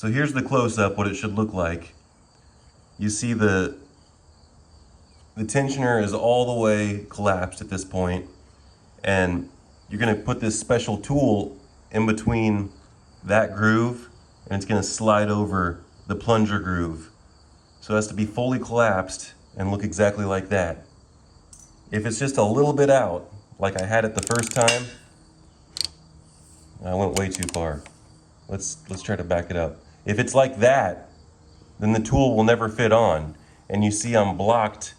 So here's the close-up, what it should look like. You see the tensioner is all the way collapsed at this point, and you're gonna put this special tool in between that groove, and it's gonna slide over the plunger groove. So it has to be fully collapsed and look exactly like that. If it's just a little bit out, like I had it the first time, I went way too far. Let's try to back it up. If it's like that, then the tool will never fit on. And you see I'm blocked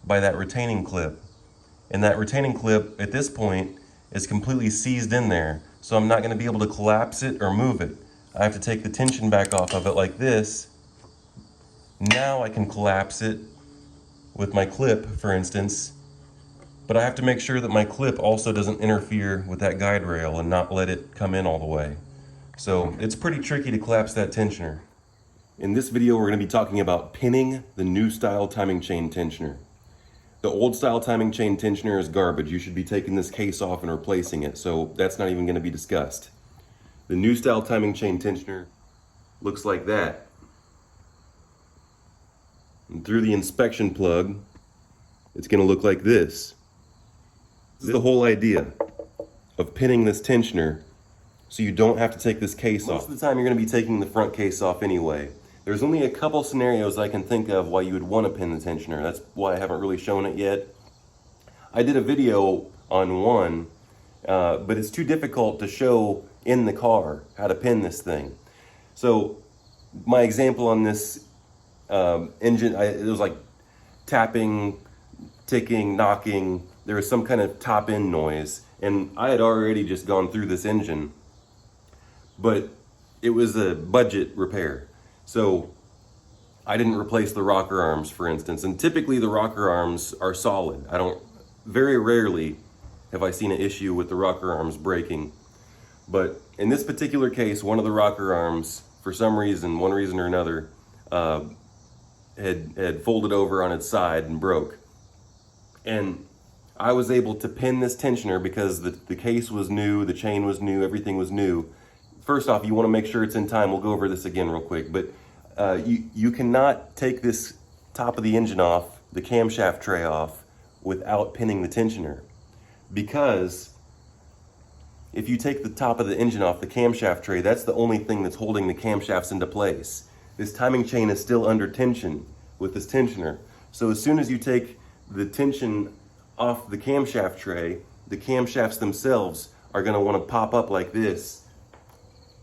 by that retaining clip. And that retaining clip at this point is completely seized in there. So I'm not gonna be able to collapse it or move it. I have to take the tension back off of it like this. Now I can collapse it with my clip, for instance. But I have to make sure that my clip also doesn't interfere with that guide rail and not let it come in all the way. So it's pretty tricky to collapse that tensioner. In this video, we're going to be talking about pinning the new style timing chain tensioner. The old style timing chain tensioner is garbage. You should be taking this case off and replacing it, so that's not even going to be discussed. The new style timing chain tensioner looks like that. And through the inspection plug, it's going to look like this. This is the whole idea of pinning this tensioner so you don't have to take this case off. Most of the time you're going to be taking the front case off anyway. There's only a couple scenarios I can think of why you would want to pin the tensioner. That's why I haven't really shown it yet. I did a video on one, but it's too difficult to show in the car how to pin this thing. So my example on this engine, it was like tapping, ticking, knocking. There was some kind of top end noise, and I had already just gone through this engine, but it was a budget repair. So I didn't replace the rocker arms, for instance, and typically the rocker arms are solid. Very rarely have I seen an issue with the rocker arms breaking. But in this particular case, one of the rocker arms, for some reason, one reason or another, had folded over on its side and broke. And I was able to pin this tensioner because the case was new, the chain was new, everything was new. First off, you want to make sure it's in time. We'll go over this again real quick, but you cannot take this top of the engine off, the camshaft tray off, without pinning the tensioner. Because if you take the top of the engine off the camshaft tray, that's the only thing that's holding the camshafts into place. This timing chain is still under tension with this tensioner. So as soon as you take the tension off the camshaft tray, the camshafts themselves are going to want to pop up like this,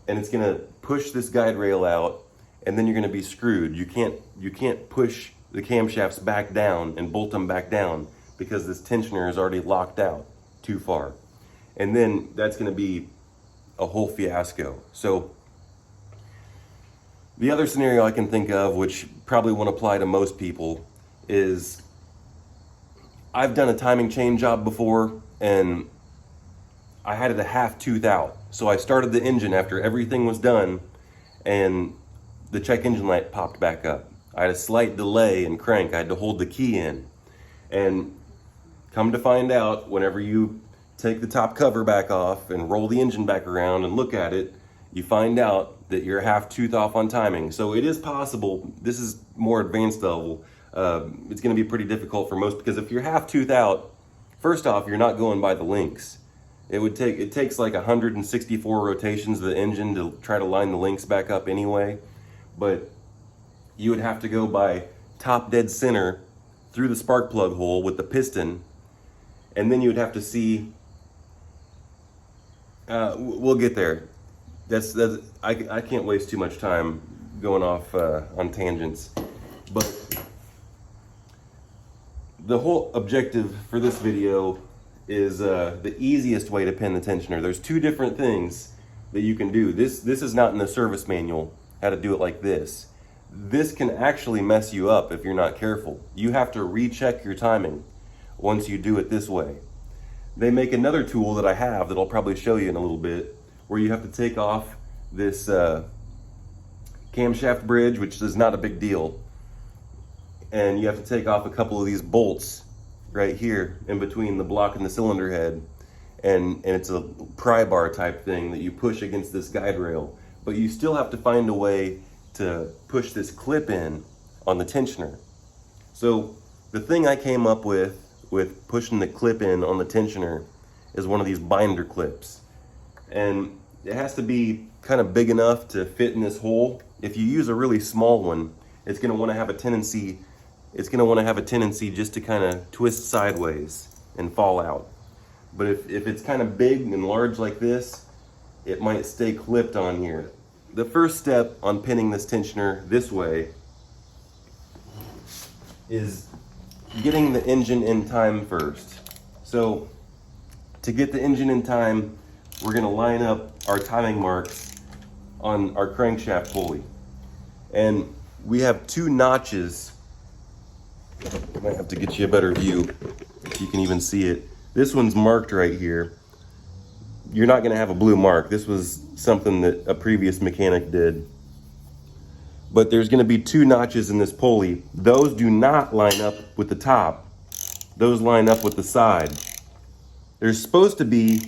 and it's going to push this guide rail out, and then you're going to be screwed. You can't push the camshafts back down and bolt them back down because this tensioner is already locked out too far. And then that's going to be a whole fiasco. So the other scenario I can think of, which probably won't apply to most people, is I've done a timing chain job before, and I had it a half tooth out. So I started the engine after everything was done, and the check engine light popped back up. I had a slight delay in crank. I had to hold the key in. And come to find out, whenever you take the top cover back off and roll the engine back around and look at it, you find out that you're half tooth off on timing. So it is possible. This is more advanced level. It's going to be pretty difficult for most, because if you're half tooth out, first off, you're not going by the links. It takes like 164 rotations of the engine to try to line the links back up anyway, but you would have to go by top dead center through the spark plug hole with the piston, and then you would have to see, we'll get there. I can't waste too much time going off on tangents, but the whole objective for this video is the easiest way to pin the tensioner. There's two different things that you can do. This is not in the service manual, how to do it like this. This can actually mess you up if you're not careful. You have to recheck your timing once you do it this way. They make another tool that I have that I'll probably show you in a little bit, where you have to take off this camshaft bridge, which is not a big deal, and you have to take off a couple of these bolts right here in between the block and the cylinder head, and it's a pry bar type thing that you push against this guide rail. but you still have to find a way to push this clip in on the tensioner. So the thing I came up with pushing the clip in on the tensioner is one of these binder clips. And it has to be kind of big enough to fit in this hole. If you use a really small one, it's gonna wanna have a tendency just to kind of twist sideways and fall out. But if it's kind of big and large like this, it might stay clipped on here. The first step on pinning this tensioner this way is getting the engine in time first. So to get the engine in time, we're gonna line up our timing marks on our crankshaft pulley. And we have 2 notches. I might have to get you a better view if you can even see it. This one's marked right here. You're not gonna have a blue mark. This was something that a previous mechanic did. But there's gonna be 2 notches in this pulley. Those do not line up with the top. Those line up with the side. There's supposed to be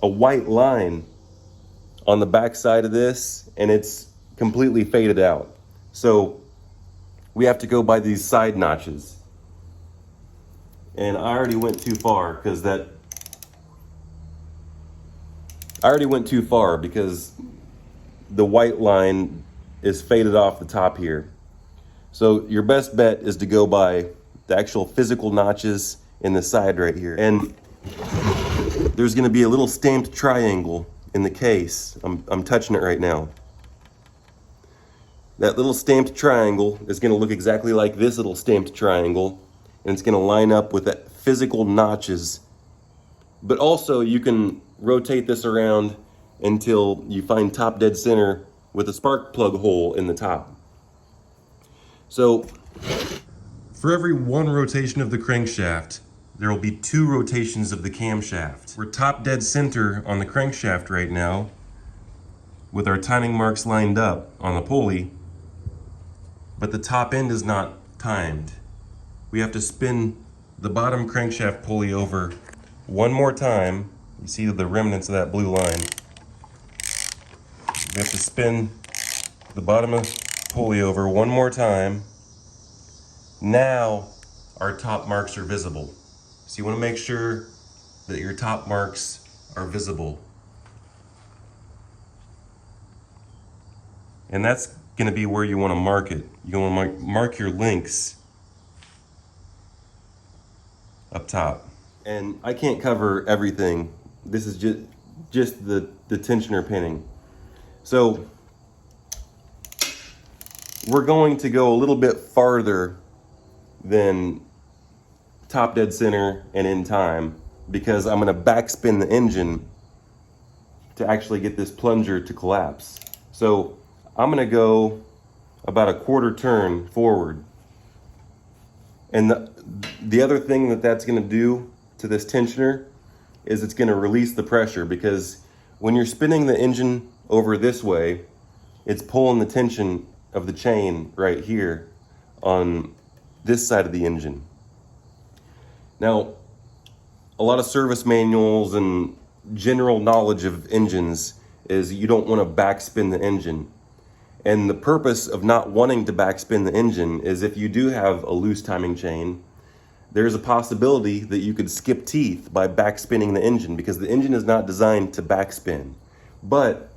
a white line on the back side of this, and it's completely faded out. So we have to go by these side notches. And I already went too far because the white line is faded off the top here. So your best bet is to go by the actual physical notches in the side right here. And there's gonna be a little stamped triangle in the case. I'm touching it right now. That little stamped triangle is gonna look exactly like this little stamped triangle, and it's gonna line up with the physical notches. But also you can rotate this around until you find top dead center with a spark plug hole in the top. So for every 1 rotation of the crankshaft, there will be 2 rotations of the camshaft. We're top dead center on the crankshaft right now with our timing marks lined up on the pulley, but the top end is not timed. We have to spin the bottom crankshaft pulley over 1 more time. You see the remnants of that blue line. We have to spin the bottom of the pulley over 1 more time. Now our top marks are visible. So you want to make sure that your top marks are visible. And that's going to be where you want to mark it. You want to mark your links up top. And I can't cover everything. This is just the tensioner pinning. So we're going to go a little bit farther than top dead center and in time, because I'm going to backspin the engine to actually get this plunger to collapse. So I'm going to go about a 1/4 turn forward. And the other thing that's going to do to this tensioner is it's going to release the pressure, because when you're spinning the engine over this way, it's pulling the tension of the chain right here on this side of the engine. Now, a lot of service manuals and general knowledge of engines is you don't want to backspin the engine. And the purpose of not wanting to backspin the engine is if you do have a loose timing chain, there's a possibility that you could skip teeth by backspinning the engine, because the engine is not designed to backspin. But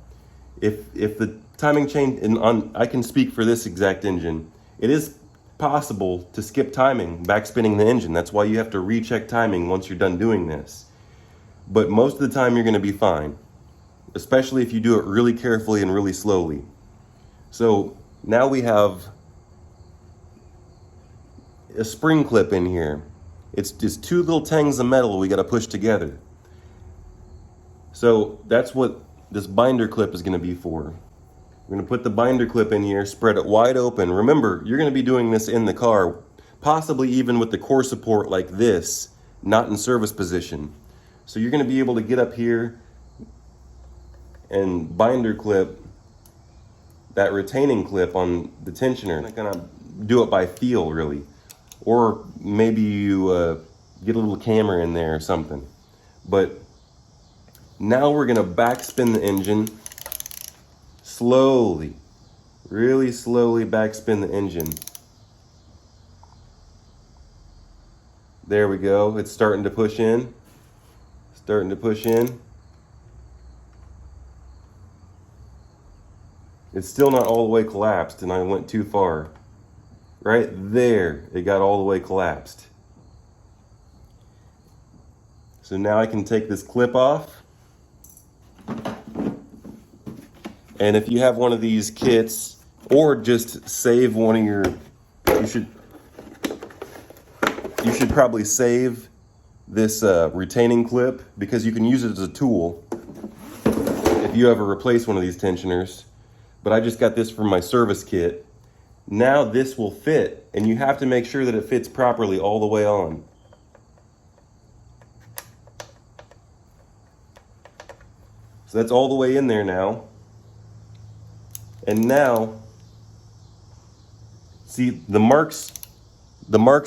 if the timing chain, and I can speak for this exact engine, it is possible to skip timing backspinning the engine. That's why you have to recheck timing once you're done doing this. But most of the time you're going to be fine, especially if you do it really carefully and really slowly. So now we have a spring clip in here. It's just 2 little tangs of metal we got to push together. So that's what this binder clip is going to be for. We're going to put the binder clip in here, spread it wide open. Remember, you're going to be doing this in the car, possibly even with the core support like this, not in service position. So you're going to be able to get up here and binder clip that retaining clip on the tensioner. I'm not going to do it by feel, really. Or maybe you get a little camera in there or something. But now we're going to backspin the engine slowly, really slowly backspin the engine. There we go. It's starting to push in. Starting to push in. It's still not all the way collapsed, and I went too far. Right there, it got all the way collapsed. So now I can take this clip off. And if you have one of these kits, or just save one of your, you should probably save this retaining clip, because you can use it as a tool if you ever replace one of these tensioners. But I just got this from my service kit. Now this will fit, and you have to make sure that it fits properly all the way on. So that's all the way in there now. And now, see, the marks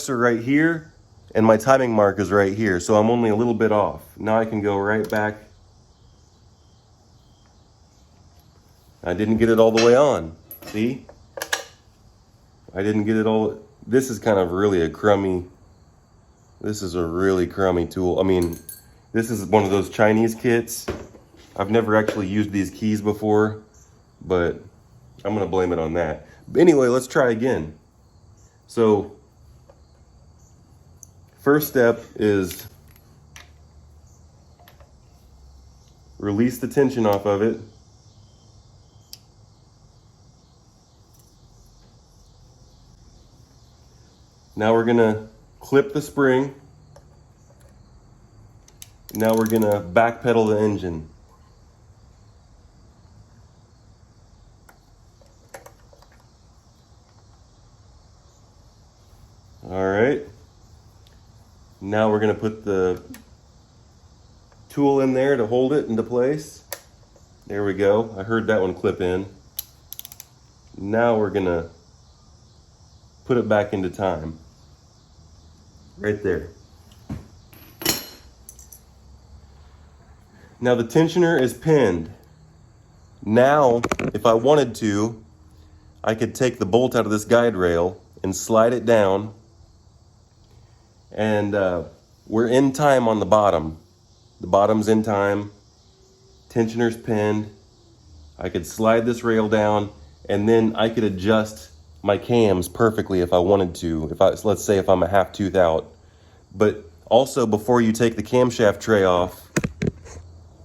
are right here, and my timing mark is right here, so I'm only a little bit off. Now I can go right back. I didn't get it all the way on, see? I didn't get it all. This is kind of really a crummy, this is a really crummy tool. I mean, this is one of those Chinese kits. I've never actually used these keys before, but I'm gonna blame it on that. But anyway, let's try again. So, first step is release the tension off of it. Now we're gonna clip the spring. Now we're gonna backpedal the engine. All right. Now we're gonna put the tool in there to hold it into place. There we go. I heard that one clip in. Now we're gonna put it back into time. Right there. Now the tensioner is pinned. Now, if I wanted to, I could take the bolt out of this guide rail and slide it down, and we're in time on the bottom. The bottom's in time, tensioner's pinned. I could slide this rail down, and then I could adjust my cams perfectly if I wanted to. Let's say if I'm a half tooth out. But also, before you take the camshaft tray off,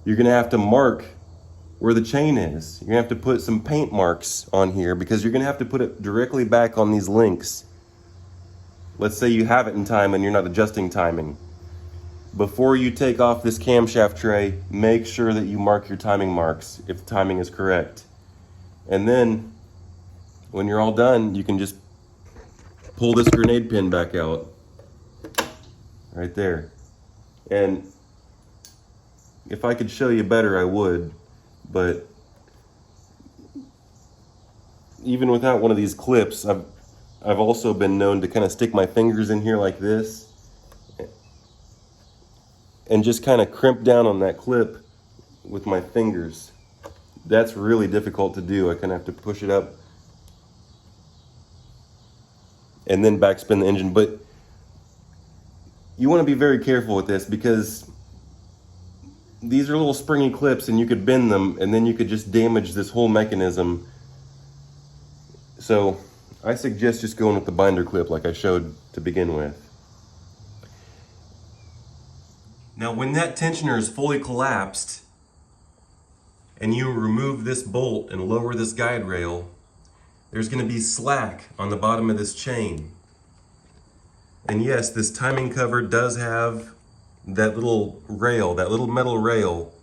you're gonna have to mark where the chain is. You're gonna have to put some paint marks on here, because you're gonna have to put it directly back on these links. Let's say you have it in time and you're not adjusting timing. Before you take off this camshaft tray, make sure that you mark your timing marks if the timing is correct. And then, when you're all done, you can just pull this grenade pin back out. Right there. And if I could show you better, I would. But even without one of these clips, I've also been known to kind of stick my fingers in here like this and just kind of crimp down on that clip with my fingers. That's really difficult to do. I kind of have to push it up and then backspin the engine. But you want to be very careful with this, because these are little springy clips and you could bend them and then you could just damage this whole mechanism. So I suggest just going with the binder clip like I showed to begin with. Now when that tensioner is fully collapsed and you remove this bolt and lower this guide rail, there's going to be slack on the bottom of this chain. And yes, this timing cover does have that little rail, that little metal rail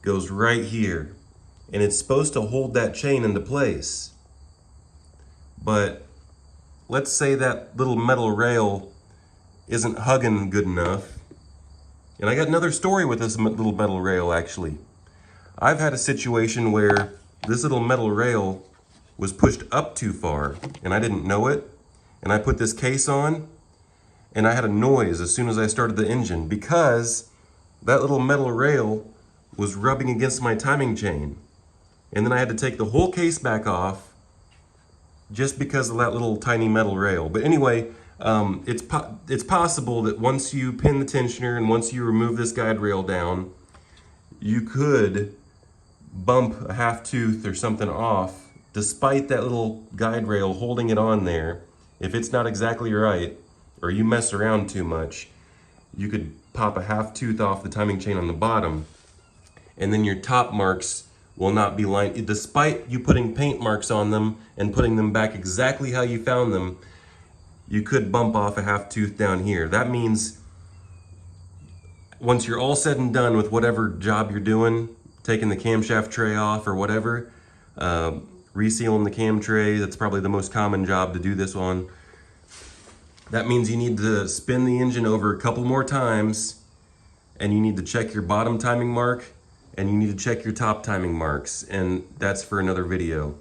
goes right here. And it's supposed to hold that chain into place. But let's say that little metal rail isn't hugging good enough. And I got another story with this little metal rail actually. I've had a situation where this little metal rail was pushed up too far and I didn't know it. And I put this case on and I had a noise as soon as I started the engine, because that little metal rail was rubbing against my timing chain. And then I had to take the whole case back off just because of that little tiny metal rail. But anyway, it's possible that once you pin the tensioner and once you remove this guide rail down, you could bump a half tooth or something off despite that little guide rail holding it on there. If it's not exactly right, or you mess around too much, you could pop a half tooth off the timing chain on the bottom, and then your top marks will not be lined. Despite you putting paint marks on them and putting them back exactly how you found them, you could bump off a half tooth down here. That means once you're all said and done with whatever job you're doing, taking the camshaft tray off or whatever, resealing the cam tray, that's probably the most common job to do this on. That means you need to spin the engine over a couple more times, and you need to check your bottom timing mark, and you need to check your top timing marks, and that's for another video.